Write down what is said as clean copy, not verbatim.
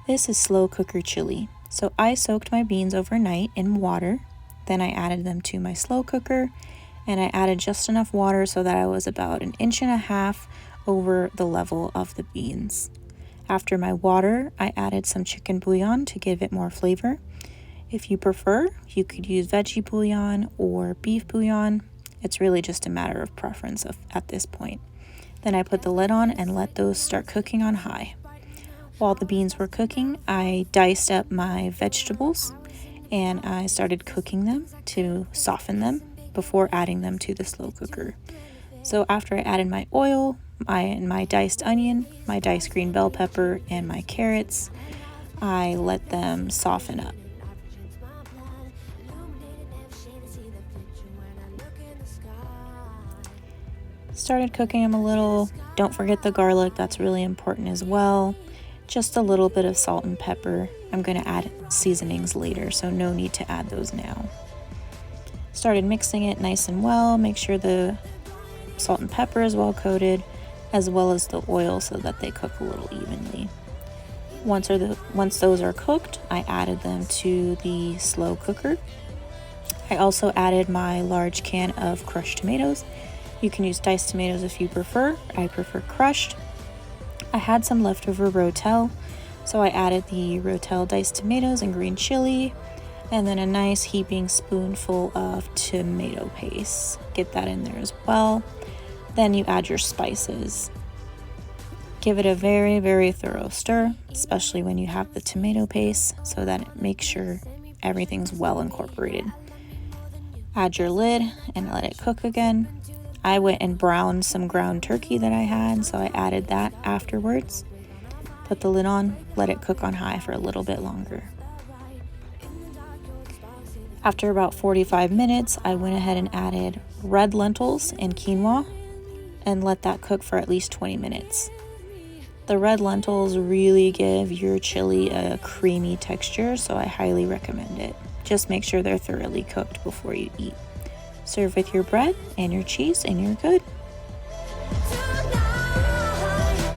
This is slow cooker chili. So I soaked my beans overnight in water, then I added them to my slow cooker, and I added just enough water so that I was about 1.5 inches over the level of the beans. After my water, I added some chicken bouillon to give it more flavor. If you prefer, you could use veggie bouillon or beef bouillon. It's really just a matter of preference at this point. Then I put the lid on and let those start cooking on high. While the beans were cooking, I diced up my vegetables and I started cooking them to soften them before adding them to the slow cooker. So after I added my oil, my diced onion, my diced green bell pepper, and my carrots, I let them soften up. Started cooking them a little. Don't forget the garlic, that's really important as well. Just a little bit of salt and pepper. I'm going to add seasonings later, so no need to add those now. Started mixing it nice and well. Make sure the salt and pepper is well coated, as well as the oil, so that they cook a little evenly. Once those are cooked, I added them to the slow cooker. I also added my large can of crushed tomatoes. You can use diced tomatoes if you prefer. I prefer crushed. I had some leftover rotel, so I added the rotel diced tomatoes and green chili, and then a nice heaping spoonful of tomato paste. Get that in there as well. Then you add your spices. Give it a very, very thorough stir, especially when you have the tomato paste, so that it makes sure everything's well incorporated. Add your lid and let it cook again. I went and browned some ground turkey that I had, so I added that afterwards. Put the lid on, let it cook on high for a little bit longer. After about 45 minutes, I went ahead and added red lentils and quinoa and let that cook for at least 20 minutes. The red lentils really give your chili a creamy texture, so I highly recommend it. Just make sure they're thoroughly cooked before you eat. Serve with your bread and your cheese and you're good.